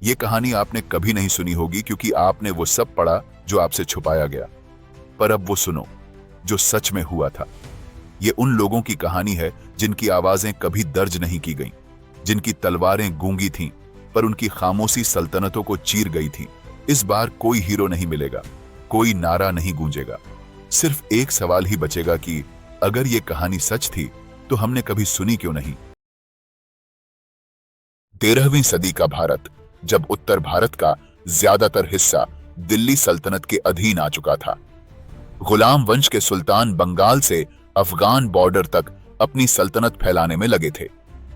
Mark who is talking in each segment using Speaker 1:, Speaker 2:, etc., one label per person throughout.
Speaker 1: ये कहानी आपने कभी नहीं सुनी होगी क्योंकि आपने वो सब पढ़ा जो आपसे छुपाया गया। पर अब वो सुनो जो सच में हुआ था। ये उन लोगों की कहानी है जिनकी आवाजें कभी दर्ज नहीं की गईं, जिनकी तलवारें गूंगी थीं पर उनकी खामोशी सल्तनतों को चीर गई थी। इस बार कोई हीरो नहीं मिलेगा, कोई नारा नहीं गूंजेगा। सिर्फ एक सवाल ही बचेगा कि अगर ये कहानी सच थी तो हमने कभी सुनी क्यों नहीं। 13वीं सदी का भारत, जब उत्तर भारत का ज्यादातर हिस्सा दिल्ली सल्तनत के अधीन आ चुका था। गुलाम वंश के सुल्तान बंगाल से अफगान बॉर्डर तक अपनी सल्तनत फैलाने में लगे थे,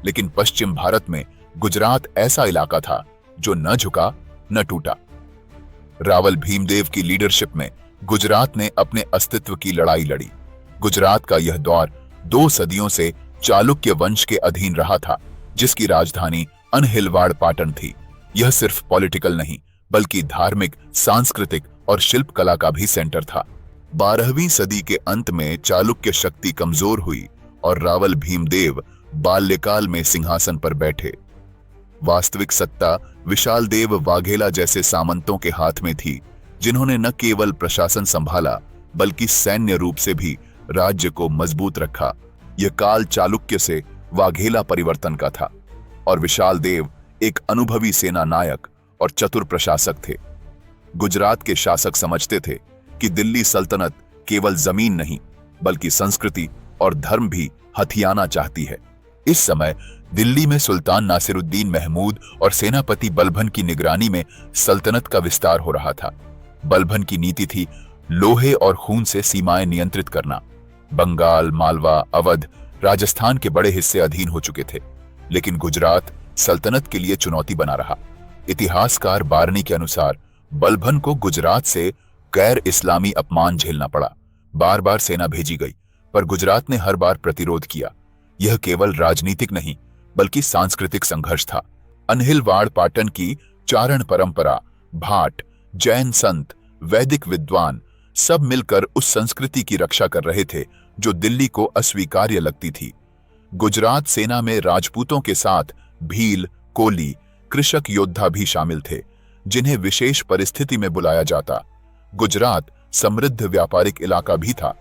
Speaker 1: लेकिन पश्चिम भारत में गुजरात ऐसा इलाका था जो न झुका न टूटा। रावल भीमदेव की लीडरशिप में गुजरात ने अपने अस्तित्व की लड़ाई लड़ी। गुजरात का यह दौर 2 सदियों से चालुक्य वंश के अधीन रहा था, जिसकी राजधानी अनहिलवाड़ पाटन थी। यह सिर्फ पॉलिटिकल नहीं बल्कि धार्मिक, सांस्कृतिक और शिल्पकला का भी सेंटर था। 12वीं सदी के अंत में चालुक्य शक्ति कमजोर हुई और रावल भीमदेव बाल्यकाल में सिंहासन पर बैठे। वास्तविक सत्ता विशाल देव वाघेला जैसे सामंतों के हाथ में थी, जिन्होंने न केवल प्रशासन संभाला बल्कि सैन्य रूप से भी राज्य को मजबूत रखा। यह काल चालुक्य से वाघेला परिवर्तन का था और विशाल देव एक अनुभवी सेना नायक और चतुर प्रशासक थे। गुजरात के शासक समझते थे कि दिल्ली सल्तनत केवल जमीन नहीं बल्कि संस्कृति और धर्म भी हथियाना चाहती है। इस समय दिल्ली में सुल्तान नासिरुद्दीन महमूद और सेनापति बलबन की निगरानी में सल्तनत का विस्तार हो रहा था। बलबन की नीति थी लोहे और खून से सीमाएं नियंत्रित करना। बंगाल, मालवा, अवध, राजस्थान के बड़े हिस्से अधीन हो चुके थे, लेकिन गुजरात सल्तनत के लिए चुनौती बना रहा। इतिहासकार बारनी के अनुसार बलबन को गुजरात से गैर इस्लामी अपमान झेलना पड़ा। बार बार सेना भेजी गई पर गुजरात ने हर बार प्रतिरोध किया। यह केवल राजनीतिक नहीं बल्कि सांस्कृतिक संघर्ष था। अनहिलवाड़ पाटन की चारण परंपरा, भाट, जैन संत, वैदिक विद्वान सब मिलकर उस संस्कृति की रक्षा कर रहे थे जो दिल्ली को अस्वीकार्य लगती थी। गुजरात सेना में राजपूतों के साथ भील, कोली, कृषक योद्धा भी शामिल थे, जिन्हें विशेष परिस्थिति में बुलाया जाता। गुजरात समृद्ध व्यापारिक इलाका भी था।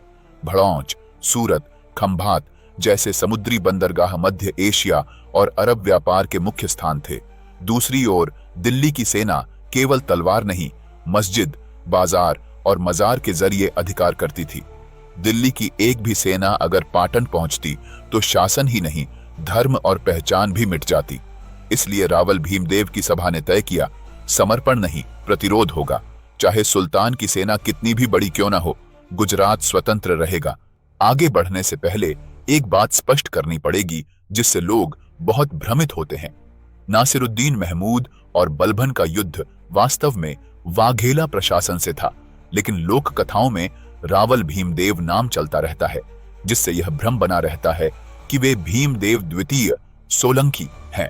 Speaker 1: भड़ौच, सूरत, खंभात जैसे समुद्री बंदरगाह मध्य एशिया और अरब व्यापार के मुख्य स्थान थे। दूसरी ओर दिल्ली की सेना केवल तलवार नहीं, मस्जिद, बाजार और मजार के जरिए अधिकार करती थी। दिल्ली की एक भी सेना अगर पाटन पहुंचती तो शासन ही नहीं, धर्म और पहचान भी मिट जाती। इसलिए रावल भीमदेव की सभा ने तय किया, समर्पण नहीं, प्रतिरोध होगा। चाहे सुल्तान की सेना कितनी भी बड़ी क्यों ना हो, गुजरात स्वतंत्र रहेगा। आगे बढ़ने से पहले एक बात स्पष्ट करनी पड़ेगी जिससे लोग बहुत भ्रमित होते हैं। नासिरुद्दीन महमूद और बलबन का युद्ध वास्तव में वाघेला प्रशासन से था, लेकिन लोक कथाओं में रावल भीमदेव नाम चलता रहता है, जिससे यह भ्रम बना रहता है कि वे भीमदेव द्वितीय सोलंकी हैं।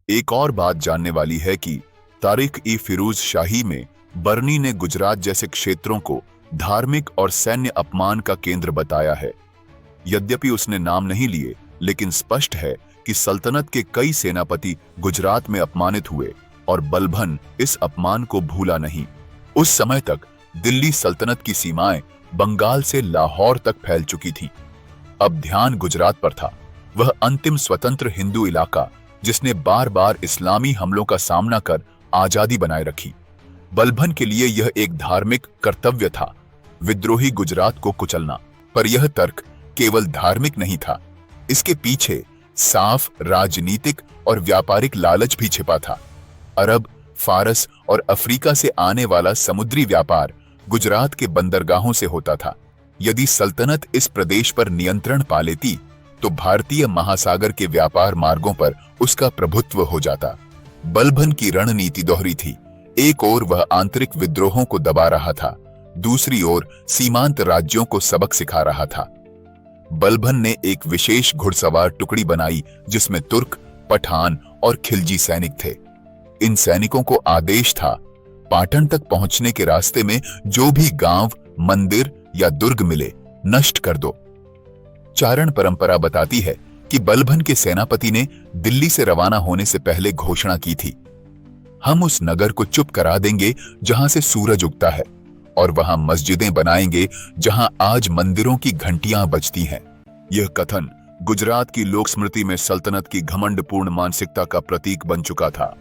Speaker 1: एक और बात जानने वाली है कि तारिक-ई-फिरोज शाही में बरनी ने गुजरात जैसे क्षेत्रों को धार्मिक और सैन्य अपमान का केंद्र बताया है। यद्यपि उसने नाम नहीं लिए, लेकिन स्पष्ट है कि सल्तनत के कई सेनापति गुजरात में अपमानित हुए और बलबन इस अपमान को भूला नहीं। उस समय तक दिल्ली सल्तनत की सीमाएं बंगाल से लाहौर तक फैल चुकी थीं। अब ध्यान गुजरात पर था, वह अंतिम स्वतंत्र हिंदू इलाका जिसने बार बार इस्लामी हमलों का सामना कर आजादी बनाए रखी। बलबन के लिए यह एक धार्मिक कर्तव्य था, विद्रोही गुजरात को कुचलना। पर यह तर्क केवल धार्मिक नहीं था, इसके पीछे साफ राजनीतिक और व्यापारिक लालच भी छिपा था। अरब, फारस और अफ्रीका से आने वाला समुद्री व्यापार गुजरात के बंदरगाहों से होता था। यदि सल्तनत इस प्रदेश पर नियंत्रण पा लेती तो भारतीय महासागर के व्यापार मार्गों पर उसका प्रभुत्व हो जाता। बलबन की रणनीति दोहरी थी। एक ओर वह आंतरिक विद्रोहों को दबा रहा था, दूसरी ओर सीमांत राज्यों को सबक सिखा रहा था। बलबन ने एक विशेष घुड़सवार टुकड़ी बनाई जिसमें तुर्क, पठान और खिलजी सैनिक थे। इन सैनिकों को आदेश था, पाटन तक पहुंचने के रास्ते में जो भी गांव, मंदिर या दुर्ग मिले नष्ट कर दो। चारण परंपरा बताती है कि बलबन के सेनापति ने दिल्ली से रवाना होने से पहले घोषणा की थी, हम उस नगर को चुप करा देंगे जहां से सूरज उगता है, और वहां मस्जिदें बनाएंगे जहां आज मंदिरों की घंटियां बजती हैं। यह कथन गुजरात की लोक स्मृति में सल्तनत की घमंडपूर्ण मानसिकता का प्रतीक बन चुका था।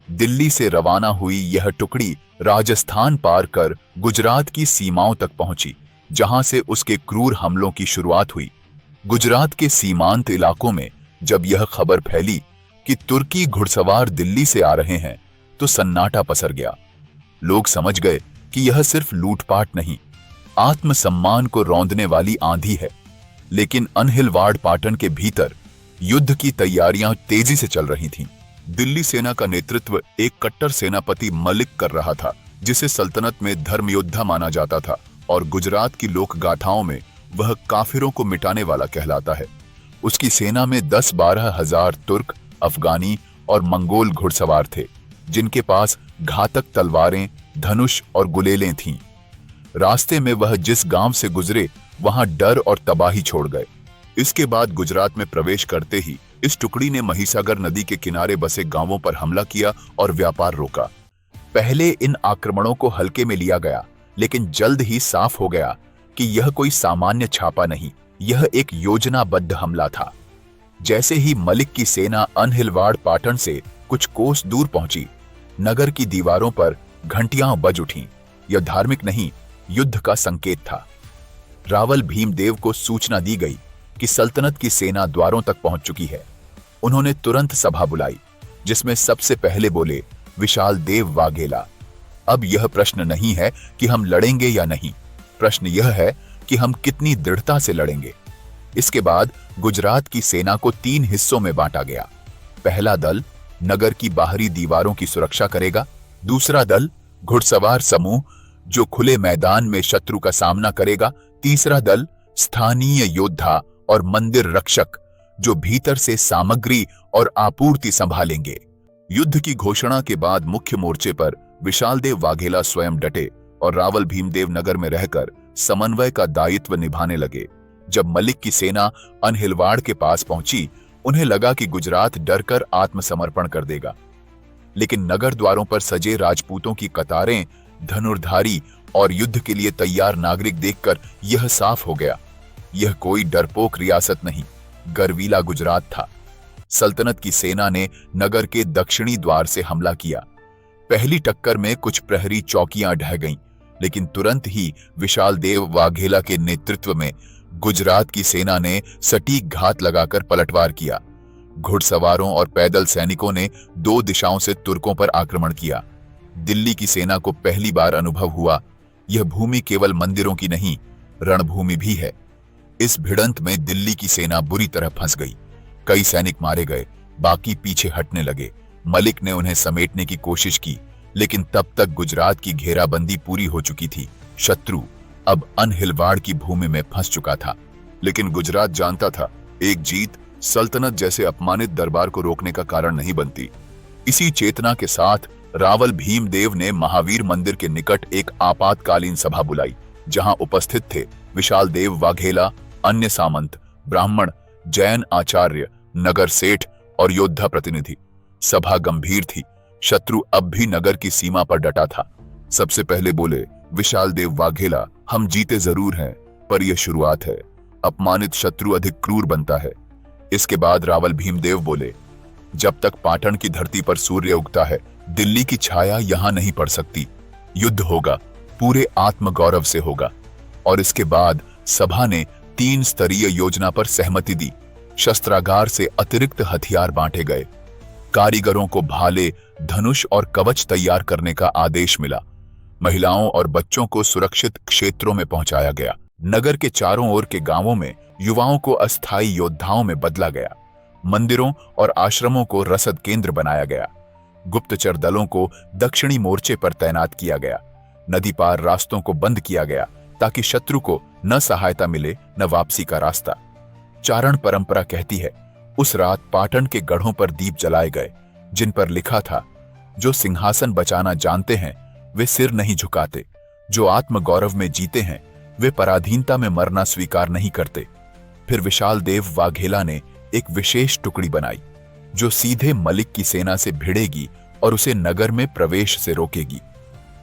Speaker 1: दिल्ली से रवाना हुई यह टुकड़ी राजस्थान पार कर गुजरात की सीमाओं तक पहुंची, जहां से उसके क्रूर हमलों की शुरुआत हुई। गुजरात के सीमांत इलाकों में जब यह खबर फैली कि तुर्की घुड़सवार दिल्ली से आ रहे हैं, तो सन्नाटा पसर गया। लोग समझ गए कि यह सिर्फ लूटपाट नहीं, आत्मसम्मान को रौंदने वाली आंधी है। लेकिन अनहिलवाड़ पाटन के भीतर युद्ध की तैयारियां तेजी से चल रही थीं। दिल्ली सेना का नेतृत्व एक कट्टर सेनापति मलिक कर रहा था, जिसे सल्तनत में धर्मयोद्धा माना जाता था, और गुजरात की लोक गाथाओं में वह काफिरों को मिटाने वाला कहलाता है। उसकी सेना में 10-12 हजार तुर्क, अफगानी और मंगोल घुड़सवार थे, जिनके पास घातक तलवारें, धनुष और गुलेलें थीं। रास्ते में वह जिस गांव से गुजरे, वहां डर और तबाही छोड़ गए। इसके बाद गुजरात में प्रवेश करते ही इस टुकड़ी ने महिसागर नदी के किनारे बसे गांवों पर हमला किया और व्यापार रोका। पहले इन आक्रमणों को हल्के में लिया गया, लेकिन जल्द ही साफ हो गया कि यह कोई सामान्य छापा नहीं, यह एक योजनाबद्ध हमला था। जैसे ही मलिक की सेना अनहिलवाड़ पाटन से कुछ कोस दूर पहुंची, नगर की दीवारों पर घंटियां बज उठीं। यह धार्मिक नहीं, युद्ध का संकेत था। रावल भीमदेव को सूचना दी गई कि सल्तनत की सेना द्वारों तक पहुंच चुकी है। उन्होंने तुरंत सभा बुलाई, जिसमें सबसे पहले बोले विशाल देव वाघेला, अब यह प्रश्न नहीं है कि हम लड़ेंगे या नहीं, प्रश्न यह है कि हम कितनी दृढ़ता से लड़ेंगे। इसके बाद गुजरात की सेना को 3 हिस्सों में बांटा गया। पहला दल नगर की बाहरी दीवारों की सुरक्षा करेगा, दूसरा दल घुड़सवार समूह जो खुले मैदान में शत्रु का सामना करेगा, तीसरा दल स्थानीय योद्धा और मंदिर रक्षक जो भीतर से सामग्री और आपूर्ति संभालेंगे। युद्ध की घोषणा के बाद मुख्य मोर्चे पर विशाल देव वाघेला स्वयं डटे और रावल भीमदेव नगर में रहकर समन्वय का दायित्व निभाने लगे। जब मलिक की सेना अनहिलवाड़ के पास पहुंची, उन्हें लगा कि गुजरात डरकर आत्मसमर्पण कर देगा। लेकिन नगर द्वारों पर सजे राजपूतों की कतारें, धनुर्धारी और युद्ध के लिए तैयार नागरिक देखकर यह साफ हो गया, यह कोई डरपोक रियासत नहीं, गर्वीला गुजरात था। सल्तनत की सेना ने नगर के दक्षिणी द्वार से हमला किया। पहली टक्कर में कुछ प्रहरी चौकियां ढह गईं, लेकिन तुरंत ही विशाल देव वाघेला के नेतृत्व में गुजरात की सेना ने सटीक घात लगाकर पलटवार किया। घुड़सवारों और पैदल सैनिकों ने 2 दिशाओं से तुर्कों पर आक्रमण किया। दिल्ली की सेना को पहली बार अनुभव हुआ, यह भूमि केवल मंदिरों की नहीं, रणभूमि भी है। इस भिड़ंत में दिल्ली की सेना बुरी तरह फंस गई। कई सैनिक मारे गए, बाकी पीछे हटने लगे। मलिक ने उन्हें समेटने की कोशिश की, लेकिन तब तक गुजरात की घेराबंदी पूरी हो चुकी थी। शत्रु अब अनहिलवाड़ की भूमि में फंस चुका था। लेकिन गुजरात जानता था, एक जीत सल्तनत जैसे अपमानित दरबार को रोकने का कारण नहीं बनती। इसी चेतना के साथ रावल भीमदेव ने महावीर मंदिर के निकट एक आपातकालीन सभा बुलाई, जहां उपस्थित थे विशाल देव वाघेला, अन्य सामंत, ब्राह्मण, जैन आचार्य, नगर सेठ और योद्धा प्रतिनिधि। सभा गंभीर थी। शत्रु अब भी नगर की सीमा पर डटा था। सबसे पहले बोले विशाल देव वाघेला, हम जीते जरूर हैं, पर यह शुरुआत है। अपमानित शत्रु अधिक क्रूर बनता है। इसके बाद रावल भीमदेव बोले, जब तक पाटन की धरती पर सूर्य उगता है, दिल्ली की छाया यहां नहीं पड़ सकती। युद्ध होगा, पूरे आत्मगौरव से होगा। और इसके बाद सभा ने 3 स्तरीय योजना पर सहमति दी। शस्त्रागार से अतिरिक्त हथियार बांटे गए। कारीगरों को भाले, धनुष और कवच तैयार करने का आदेश मिला। महिलाओं और बच्चों को सुरक्षित क्षेत्रों में पहुंचाया गया। नगर के चारों ओर के गांवों में युवाओं को अस्थायी योद्धाओं में बदला गया। मंदिरों और आश्रमों को रसद केंद्र बनाया गया। गुप्तचर दलों को दक्षिणी मोर्चे पर तैनात किया गया। नदी पार रास्तों को बंद किया गया, ताकि शत्रु को न सहायता मिले न वापसी का रास्ता। चारण परंपरा कहती है, उस रात पाटन के गढ़ों पर दीप जलाए गए, जिन पर लिखा था, जो सिंहासन बचाना जानते हैं वे सिर नहीं झुकाते, जो आत्मगौरव में जीते हैं वे पराधीनता में मरना स्वीकार नहीं करते। फिर विशाल देव वाघेला ने एक विशेष टुकड़ी बनाई, जो सीधे मलिक की सेना से भिड़ेगी और उसे नगर में प्रवेश से रोकेगी।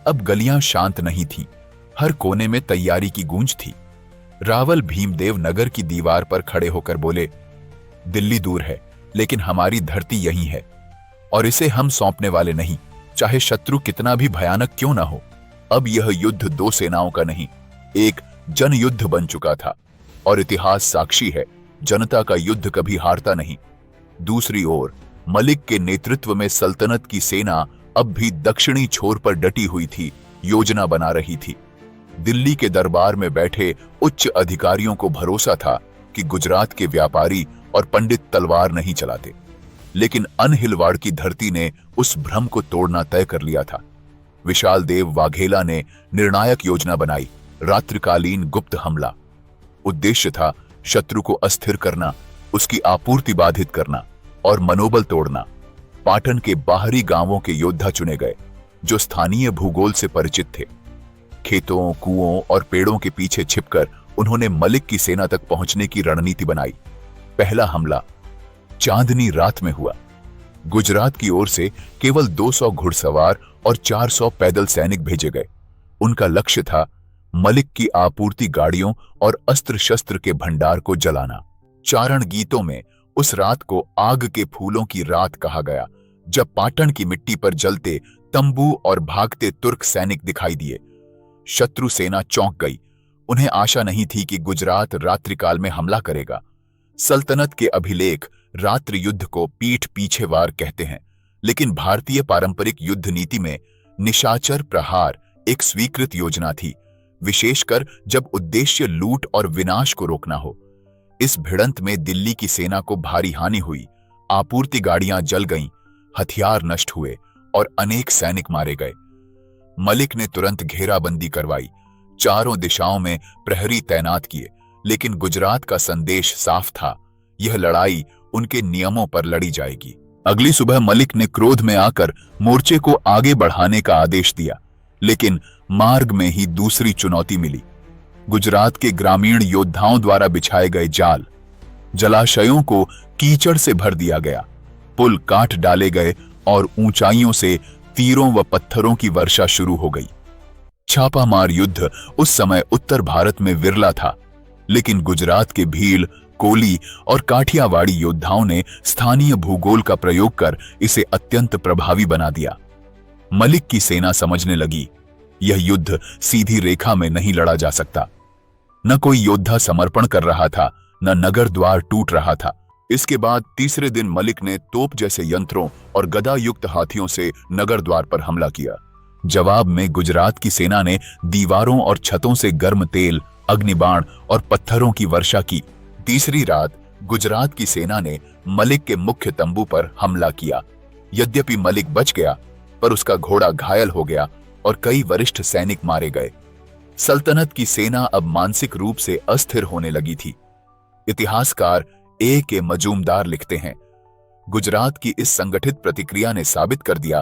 Speaker 1: अब गलियां शांत नहीं थीं, हर कोने में तैयारी की गूंज थी। रावल भीमदेव नगर की दीवार पर खड़े होकर बोले, दिल्ली दूर है, लेकिन हमारी धरती यही है और इसे हम सौंपने वाले नहीं, चाहे शत्रु कितना भी भयानक क्यों ना हो। अब यह युद्ध दो सेनाओं का नहीं, एक जनयुद्ध बन चुका था और इतिहास साक्षी है, जनता का युद्ध कभी हारता नहीं। दूसरी ओर मलिक के नेतृत्व में सल्तनत की सेना अब भी दक्षिणी छोर पर डटी हुई थी, योजना बना रही थी। दिल्ली के दरबार में बैठे उच्च अधिकारियों को भरोसा था कि गुजरात के व्यापारी और पंडित तलवार नहीं चलाते, लेकिन अनहिलवाड़ की धरती ने उस भ्रम को तोड़ना तय कर लिया था। विशाल देव वाघेला ने निर्णायक योजना बनाई, रात्रिकालीन गुप्त हमला। उद्देश्य था शत्रु को अस्थिर करना, उसकी आपूर्ति बाधित करना और मनोबल तोड़ना। पाटन के बाहरी गांवों के योद्धा चुने गए, जो स्थानीय भूगोल से परिचित थे। खेतों, कुओं और पेड़ों के पीछे छिपकर उन्होंने मलिक की सेना तक पहुंचने की रणनीति बनाई। पहला हमला चांदनी रात में हुआ। गुजरात की ओर से केवल 200 घुड़सवार और 400 पैदल सैनिक भेजे गए। उनका लक्ष्य था मलिक की आपूर्ति गाड़ियों और अस्त्र शस्त्र के भंडार को जलाना। चारण गीतों में उस रात को आग के फूलों की रात कहा गया, जब पाटन की मिट्टी पर जलते तंबू और भागते तुर्क सैनिक दिखाई दिए। शत्रु सेना चौंक गई। उन्हें आशा नहीं थी कि गुजरात रात्रिकाल में हमला करेगा। सल्तनत के अभिलेख रात्रि युद्ध को पीठ पीछे वार कहते हैं, लेकिन भारतीय पारंपरिक युद्ध नीति में निशाचर प्रहार एक स्वीकृत योजना थी, विशेषकर जब उद्देश्य लूट और विनाश को रोकना हो। इस भिड़ंत में दिल्ली की सेना को भारी हानि हुई, आपूर्ति गाड़ियां जल गईं, हथियार नष्ट हुए और अनेक सैनिक मारे गए। मलिक ने तुरंत घेराबंदी करवाई, चारों दिशाओं में प्रहरी तैनात किए, लेकिन गुजरात का संदेश साफ था, यह लड़ाई उनके नियमों पर लड़ी जाएगी। अगली सुबह मलिक ने क्रोध में आकर मोर्चे को आगे बढ़ाने का आदेश दिया, लेकिन मार्ग में ही दूसरी चुनौती मिली। गुजरात के ग्रामीण योद्धाओं द्वारा बिछाए गए जाल, जलाशयों को कीचड़ से भर दिया गया, पुल काट डाले गए और ऊंचाइयों से तीरों व पत्थरों की वर्षा शुरू हो गई। छापामार युद्ध उस समय उत्तर भारत में विरला था, लेकिन गुजरात के भील, कोली और काठियावाड़ी योद्धाओं ने स्थानीय भूगोल का प्रयोग कर इसे अत्यंत प्रभावी बना दिया। मलिक की सेना समझने लगी, यह युद्ध सीधी रेखा में नहीं लड़ा जा सकता। न कोई योद्धा समर्पण कर रहा था, न नगर द्वार टूट रहा था। इसके बाद तीसरे दिन मलिक ने तोप जैसे यंत्रों और गदा युक्त हाथियों से नगर द्वार पर हमला किया। जवाब में गुजरात की सेना ने दीवारों और छतों से गर्म तेल, अग्निबाण और पत्थरों की वर्षा की। तीसरी रात गुजरात की सेना ने मलिक के मुख्य तंबू पर हमला किया। यद्यपि मलिक बच गया, पर उसका घोड़ा घायल हो गया और कई वरिष्ठ सैनिक मारे गए। सल्तनत की सेना अब मानसिक रूप से अस्थिर होने लगी थी। इतिहासकार ए के मजूमदार लिखते हैं, गुजरात की इस संगठित प्रतिक्रिया ने साबित कर दिया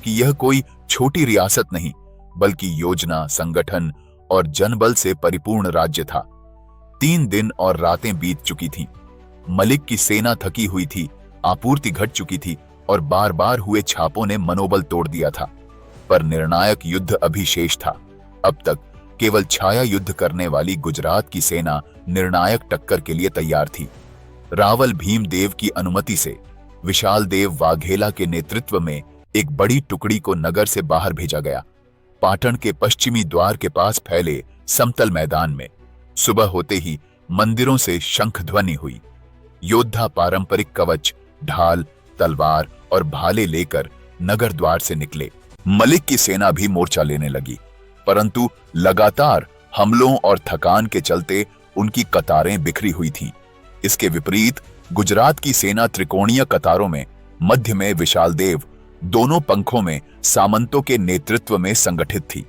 Speaker 1: कि यह कोई छोटी रियासत नहीं, बल्कि योजना, संगठन और जनबल से परिपूर्ण राज्य था। 3 दिन और रातें बीत चुकी थीं। मलिक की सेना थकी हुई थी, आपूर्ति घट चुकी थी और बार बार हुए छापों ने मनोबल तोड़ दिया था। पर निर्णायक युद्ध अभी शेष था। अब तक केवल छाया युद्ध करने वाली गुजरात की सेना निर्णायक टक्कर के लिए तैयार थी। रावल भीमदेव की अनुमति से विशाल देव वाघेला के नेतृत्व में एक बड़ी टुकड़ी को नगर से बाहर भेजा गया। पाटन के पश्चिमी द्वार के पास फैले समतल मैदान में सुबह होते ही मंदिरों से शंख ध्वनि हुई। योद्धा पारंपरिक कवच, ढाल, तलवार और भाले लेकर नगर द्वार से निकले। मलिक की सेना भी मोर्चा लेने लगी, परंतु लगातार हमलों और थकान के चलते उनकी कतारें बिखरी हुई थीं। इसके विपरीत गुजरात की सेना त्रिकोणीय कतारों में, मध्य में विशाल देव, दोनों पंखों में सामंतों के नेतृत्व में संगठित थी।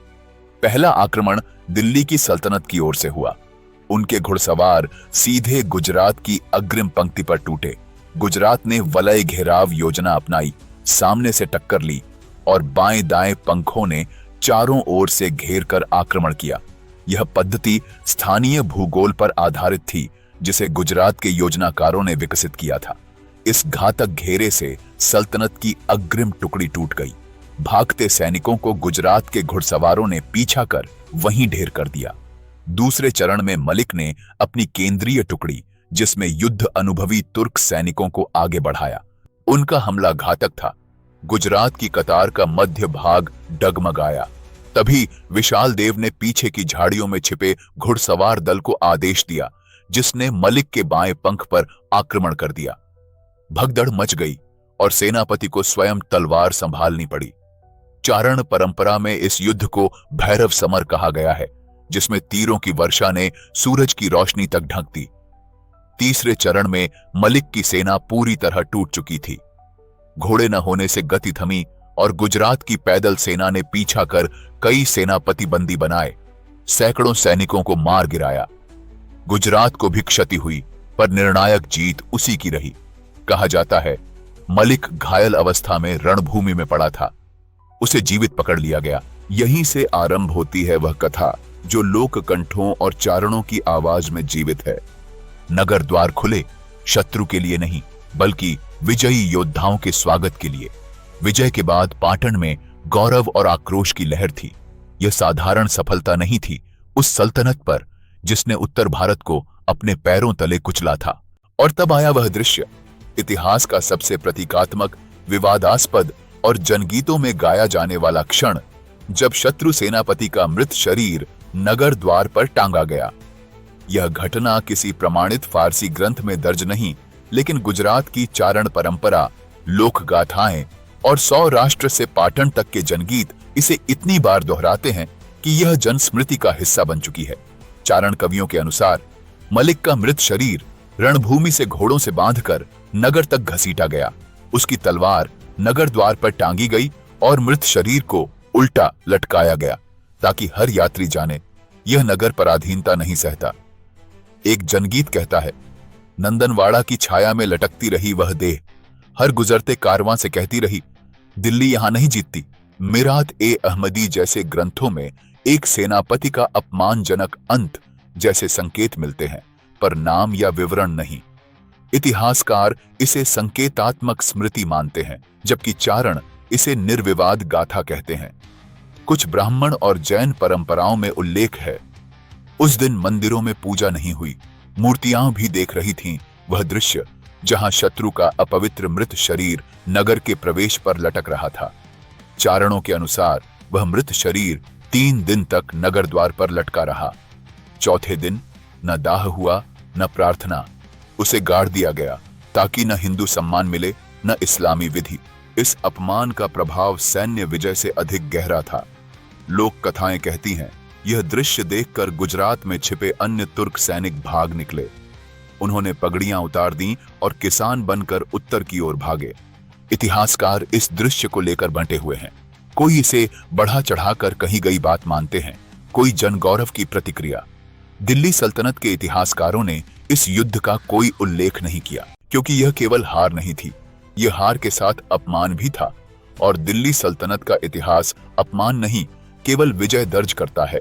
Speaker 1: पहला आक्रमण दिल्ली की सल्तनत की ओर से हुआ। उनके घुड़सवार सीधे गुजरात की अग्रिम पंक्ति पर टूटे। गुजरात ने वलय घेराव योजना अपनाई, सामने से टक्कर ली और बाएं दाएं पंखों ने चारों ओर से घेर कर आक्रमण किया। यह पद्धति स्थानीय भूगोल पर आधारित थी, जिसे गुजरात के योजनाकारों ने विकसित किया था। इस घातक घेरे से सल्तनत की अग्रिम टुकड़ी टूट गई। भागते सैनिकों को गुजरात के घुड़सवारों ने पीछा कर वहीं ढेर कर दिया। दूसरे चरण में मलिक ने अपनी केंद्रीय टुकड़ी, जिसमें युद्ध अनुभवी तुर्क सैनिकों को आगे बढ़ाया। उनका हमला घातक था। गुजरात की कतार का मध्य भाग डगमगाया। तभी विशाल देव ने पीछे की झाड़ियों में छिपे घुड़सवार दल को आदेश दिया, जिसने मलिक के बाएं पंख पर आक्रमण कर दिया। भगदड़ मच गई और सेनापति को स्वयं तलवार संभालनी पड़ी। चारण परंपरा में इस युद्ध को भैरव समर कहा गया है, जिसमें तीरों की वर्षा ने सूरज की रोशनी तक ढक दी। तीसरे चरण में मलिक की सेना पूरी तरह टूट चुकी थी। घोड़े न होने से गति थमी और गुजरात की पैदल सेना ने पीछा कर कई सेनापति बंदी बनाए, सैकड़ों सैनिकों को मार गिराया। गुजरात को भी क्षति हुई, पर निर्णायक जीत उसी की रही। कहा जाता है मलिक घायल अवस्था में रणभूमि में पड़ा था, उसे जीवित पकड़ लिया गया। यहीं से आरंभ होती है वह कथा जो लोक कंठों और चारणों की आवाज में जीवित है। नगर द्वार खुले शत्रु के लिए नहीं, बल्कि विजयी योद्धाओं के स्वागत के लिए। विजय के बाद पाटन में गौरव और आक्रोश की लहर थी। यह साधारण सफलता नहीं थी उस सल्तनत पर जिसने उत्तर भारत को अपने पैरों तले कुचला था। और तब आया वह दृश्य, इतिहास का सबसे प्रतीकात्मक, विवादास्पद और जनगीतों में गाया जाने वाला क्षण, जब शत्रु सेनापति का मृत शरीर नगर द्वार पर टांगा गया। यह घटना किसी प्रमाणित फारसी ग्रंथ में दर्ज नहीं, लेकिन गुजरात की चारण परंपरा, लोक गाथाएं और सौराष्ट्र से पाटन तक के जनगीत इसे इतनी बार दोहराते हैं कि यह जनस्मृति का हिस्सा बन चुकी है। चारण कवियों के अनुसार मलिक का मृत शरीर रणभूमि से घोड़ों से बांधकर नगर तक घसीटा गया। उसकी तलवार नगर द्वार पर टांगी गई और मृत शरीर को उल्टा लटकाया गया, ताकि हर यात्री जाने यह नगर पराधीनता नहीं सहता। एक जनगीत कहता है, नंदनवाड़ा की छाया में लटकती रही वह देह, हर गुजरते कारवां से कहती रही, दिल्ली यहां नहीं जीतती। मिरात ए अहमदी जैसे ग्रंथों में एक सेनापति का अपमानजनक अंत जैसे संकेत मिलते हैं, पर नाम या विवरण नहीं। इतिहासकार इसे संकेतात्मक स्मृति मानते हैं, जबकि चारण इसे निर्विवाद गाथा कहते हैं। कुछ ब्राह्मण और जैन परंपराओं में उल्लेख है, उस दिन मंदिरों में पूजा नहीं हुई, मूर्तियां भी देख रही थीं। वह दृश्य जहां शत्रु का अपवित्र मृत शरीर नगर के प्रवेश पर लटक रहा था। चारणों के अनुसार वह मृत शरीर 3 दिन तक नगर द्वार पर लटका रहा। चौथे दिन न दाह हुआ न प्रार्थना, उसे गाड़ दिया गया ताकि न हिंदू सम्मान मिले न इस्लामी विधि। इस अपमान का प्रभाव सैन्य विजय से अधिक गहरा था। लोक कथाएं कहती हैं, यह दृश्य देखकर गुजरात में छिपे अन्य तुर्क सैनिक भाग निकले। उन्होंने पगड़ियां उतार दी और किसान बनकर उत्तर की ओर भागे। इतिहासकार इस दृश्य को लेकर बंटे हुए हैं। कोई इसे बढ़ा चढ़ाकर कही गई बात मानते हैं, कोई जनगौरव की प्रतिक्रिया। दिल्ली सल्तनत के इतिहासकारों ने इस युद्ध का कोई उल्लेख नहीं किया, क्योंकि यह केवल हार नहीं थी, यह हार के साथ अपमान भी था। और दिल्ली सल्तनत का इतिहास अपमान नहीं, केवल विजय दर्ज करता है।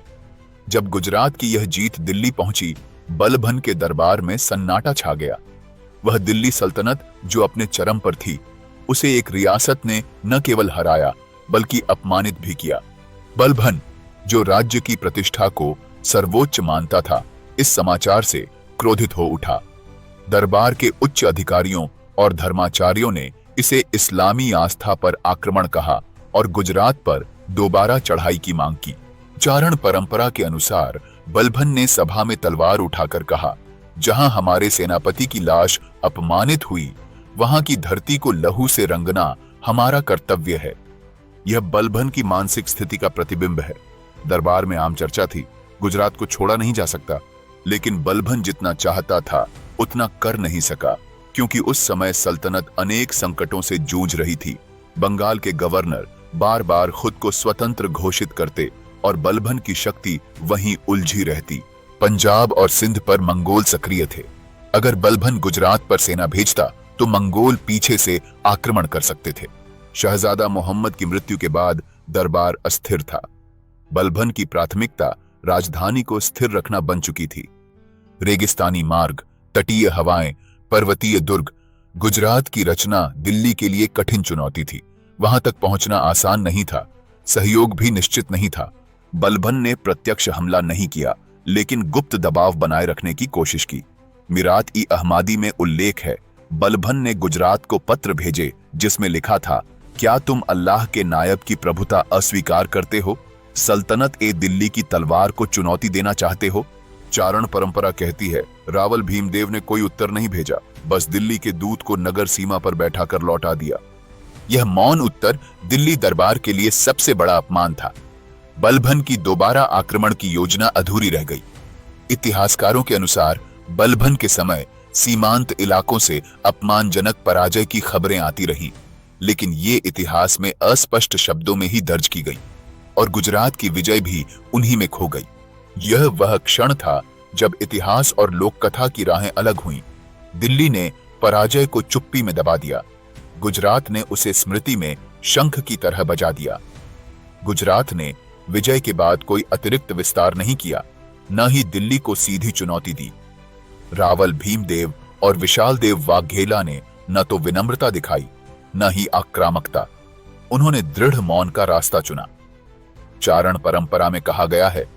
Speaker 1: जब गुजरात की यह जीत दिल्ली पहुंची, बलभन के दरबार में सन्नाटा छा गया। वह दिल्ली सल्तनत जो अपने चरम पर थी, उसे एक रियासत ने न केवल हराया बल्कि अपमानित भी किया। बलभन जो राज्य की प्रतिष्ठा को सर्वोच्च मानता था, इस समाचार से क्रोधित हो उठा। दरबार के उच्च अधिकारियों और धर्माचार्यों ने इसे इस्लामी आस्था पर आक्रमण कहा और गुजरात पर दोबारा चढ़ाई की मांग की। चारण परंपरा के अनुसार बलभन ने सभा में तलवार उठाकर कहा, जहां हमारे सेनापति की लाश अपमानित हुई, वहां की धरती को लहू से रंगना हमारा कर्तव्य है। यह बलभन की मानसिक स्थिति का प्रतिबिंब है। दरबार में आम चर्चा थी, गुजरात को छोड़ा नहीं जा सकता, लेकिन बलभन जितना चाहता था उतना कर नहीं सका, क्योंकि उस समय सल्तनत अनेक संकटों से जूझ रही थी। बंगाल के गवर्नर बार बार खुद को स्वतंत्र घोषित करते और बलभन की शक्ति वहीं उलझी रहती। पंजाब और सिंध पर मंगोल सक्रिय थे। अगर बलभन गुजरात पर सेना भेजता तो मंगोल पीछे से आक्रमण कर सकते थे। शहजादा मोहम्मद की मृत्यु के बाद दरबार अस्थिर था। बलभन की प्राथमिकता राजधानी को स्थिर रखना बन चुकी थी। रेगिस्तानी मार्ग, तटीय हवाएं, पर्वतीय दुर्ग, गुजरात की रचना दिल्ली के लिए कठिन चुनौती थी। वहां तक पहुंचना आसान नहीं था, सहयोग भी निश्चित नहीं था। बलबन ने प्रत्यक्ष हमला नहीं किया, लेकिन गुप्त दबाव बनाए रखने की कोशिश की। मिरात-ई-अहमदी में उल्लेख है, बलबन ने गुजरात को पत्र भेजे जिसमें लिखा था, क्या तुम अल्लाह के नायब की प्रभुता अस्वीकार करते हो? सल्तनत ए दिल्ली की तलवार को चुनौती देना चाहते हो? चारण परंपरा कहती है, रावल भीमदेव ने कोई उत्तर नहीं भेजा, बस दिल्ली के दूत को नगर सीमा पर बैठाकर लौटा दिया। यह मौन उत्तर दिल्ली दरबार के लिए सबसे बड़ा अपमान था। बलबन की दोबारा आक्रमण की योजना अधूरी रह गई। इतिहासकारों के अनुसार बलबन के समय सीमांत इलाकों से अपमानजनक पराजय की खबरें आती रहीं, लेकिन ये इतिहास में अस्पष्ट शब्दों में ही दर्ज की गई और गुजरात की विजय भी उन्हीं में खो गई। यह वह क्षण था जब इतिहास और लोककथा की राहें अलग हुईं। दिल्ली ने पराजय को चुप्पी में दबा दिया, गुजरात ने उसे स्मृति में शंख की तरह बजा दिया। गुजरात ने विजय के बाद कोई अतिरिक्त विस्तार नहीं किया, न ही दिल्ली को सीधी चुनौती दी। रावल भीमदेव और विशाल देव वाघेला ने न तो विनम्रता दिखाई, न ही आक्रामकता। उन्होंने दृढ़ मौन का रास्ता चुना। चारण परंपरा में कहा गया है,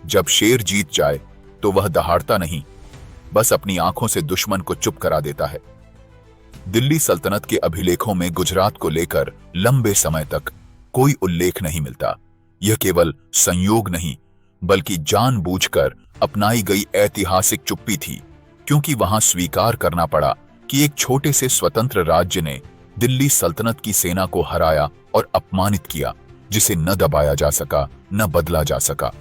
Speaker 1: जब शेर जीत जाए तो वह दहाड़ता नहीं, बस अपनी आंखों से दुश्मन को चुप करा देता है। दिल्ली सल्तनत के अभिलेखों में गुजरात को लेकर लंबे समय तक कोई उल्लेख नहीं मिलता। यह केवल संयोग नहीं, बल्कि जानबूझकर अपनाई गई ऐतिहासिक चुप्पी थी, क्योंकि वहां स्वीकार करना पड़ा कि एक छोटे से स्वतंत्र राज्य ने दिल्ली सल्तनत की सेना को हराया और अपमानित किया, जिसे न दबाया जा सका, न बदला जा सका।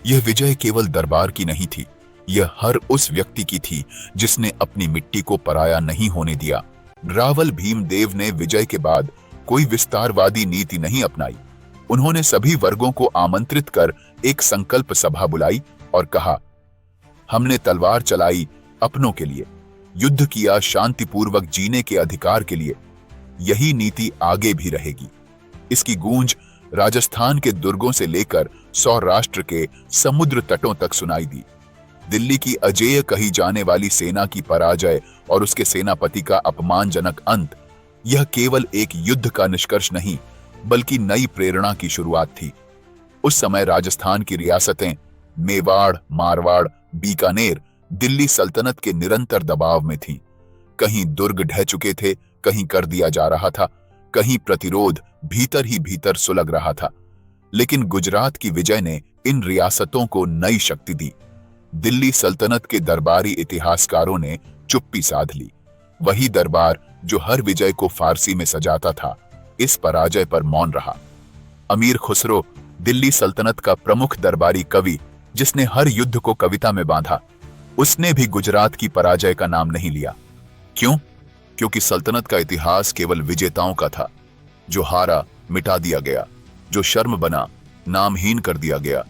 Speaker 1: यह विजय केवल दरबार की नहीं थी, यह हर उस व्यक्ति की थी जिसने अपनी मिट्टी को पराया नहीं होने दिया। रावल भीमदेव ने विजय के बाद कोई विस्तारवादी नीति नहीं अपनाई। उन्होंने सभी वर्गों को आमंत्रित कर एक संकल्प सभा बुलाई और कहा, हमने तलवार चलाई अपनों के लिए, युद्ध किया शांतिपूर्वक जीने के अधिकार के लिए। यही नीति आगे भी रहेगी। इसकी गूंज राजस्थान के दुर्गों से लेकर सौराष्ट्र के समुद्र तटों तक सुनाई दी। दिल्ली की अजेय कही जाने वाली सेना की पराजय और उसके सेनापति का अपमानजनक अंत, यह केवल एक युद्ध का निष्कर्ष नहीं, बल्कि नई प्रेरणा की शुरुआत थी। उस समय राजस्थान की रियासतें मेवाड़, मारवाड़, बीकानेर दिल्ली सल्तनत के निरंतर दबाव में थीं। कहीं दुर्ग ढह चुके थे, कहीं कर दिया जा रहा था, कहीं प्रतिरोध भीतर ही भीतर सुलग रहा था। लेकिन गुजरात की विजय ने इन रियासतों को नई शक्ति दी। दिल्ली सल्तनत के दरबारी इतिहासकारों ने चुप्पी साध ली। वही दरबार जो हर विजय को फारसी में सजाता था, इस पराजय पर मौन रहा। अमीर खुसरो, दिल्ली सल्तनत का प्रमुख दरबारी कवि जिसने हर युद्ध को कविता में बांधा, उसने भी गुजरात की पराजय का नाम नहीं लिया। क्यों? क्योंकि सल्तनत का इतिहास केवल विजेताओं का था। जो हारा मिटा दिया गया, जो शर्म बना नामहीन कर दिया गया,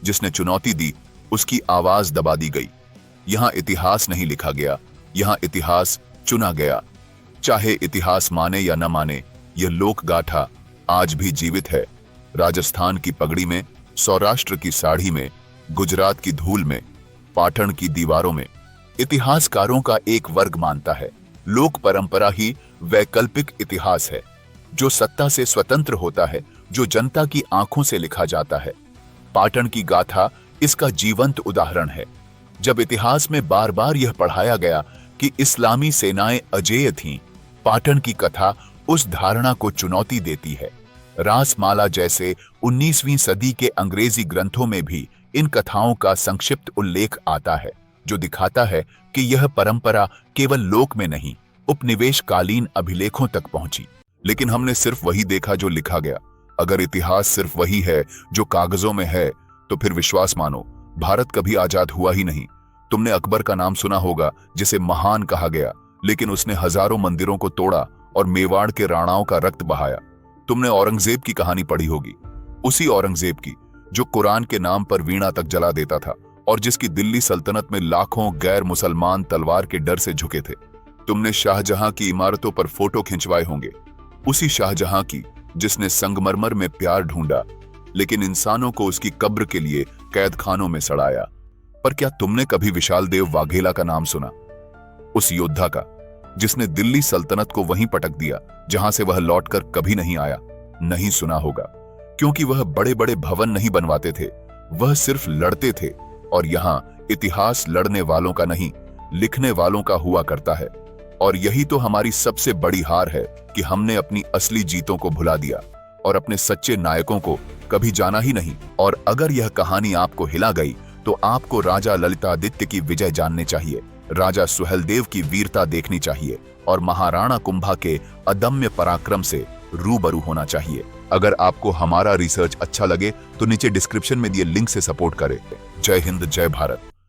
Speaker 1: जिसने चुनौती दी उसकी आवाज दबा दी गई। यहां इतिहास नहीं लिखा गया, यहां इतिहास चुना गया। चाहे इतिहास माने या न माने, यह लोक गाथा आज भी जीवित है। राजस्थान की पगड़ी में, सौराष्ट्र की साड़ी में, गुजरात की धूल में, पाटन की दीवारों में। इतिहासकारों का एक वर्ग मानता है, लोक परंपरा ही वैकल्पिक इतिहास है, जो सत्ता से स्वतंत्र होता है, जो जनता की आंखों से लिखा जाता है। पाटन की गाथा इसका जीवंत उदाहरण है। जब इतिहास में बार बार यह पढ़ाया गया कि इस्लामी सेनाएं अजेय थीं, पाटन की कथा उस धारणा को चुनौती देती है। रासमाला जैसे 19वीं सदी के अंग्रेजी ग्रंथों में भी इन कथाओं का संक्षिप्त उल्लेख आता है, जो दिखाता है कि यह परंपरा केवल लोक में नहीं, उपनिवेशकालीन अभिलेखों तक पहुंची। लेकिन हमने सिर्फ वही देखा जो लिखा गया। अगर इतिहास सिर्फ वही है जो कागजों में है, तो फिर विश्वास मानो, भारत कभी आजाद हुआ ही नहीं। तुमने अकबर का नाम सुना होगा, जिसे महान कहा गया, लेकिन उसने हजारों मंदिरों को तोड़ा और मेवाड़ के राणाओं का रक्त बहाया। तुमने औरंगजेब की कहानी पढ़ी होगी, उसी औरंगजेब की जो कुरान के नाम पर वीणा तक जला देता था और जिसकी दिल्ली सल्तनत में लाखों गैर मुसलमान तलवार के डर से झुके थे। तुमने शाहजहां की इमारतों पर फोटो खिंचवाए होंगे, उसी शाहजहां की जिसने संगमरमर में प्यार ढूंढा, लेकिन इंसानों को उसकी कब्र के लिए कैद खानों में सड़ाया। पर क्या तुमने कभी विशाल देव वाघेला का नाम सुना? उस योद्धा का जिसने दिल्ली सल्तनत को वहीं पटक दिया जहां से वह लौटकर कभी नहीं आया? नहीं सुना होगा, क्योंकि वह बड़े बड़े भवन नहीं बनवाते थे, वह सिर्फ लड़ते थे। और यहाँ इतिहास लड़ने वालों का नहीं, लिखने वालों का हुआ करता है। और यही तो हमारी सबसे बड़ी हार है कि हमने अपनी असली जीतों को भुला दिया और अपने सच्चे नायकों को कभी जाना ही नहीं। और अगर यह कहानी आपको हिला गई तो आपको राजा ललितादित्य की विजय जाननी चाहिए, राजा सुहेलदेव की वीरता देखनी चाहिए और महाराणा कुंभा के अदम्य पराक्रम से रूबरू होना चाहिए। अगर आपको हमारा रिसर्च अच्छा लगे तो नीचे डिस्क्रिप्शन में दिए लिंक से सपोर्ट करें। जय हिंद, जय भारत।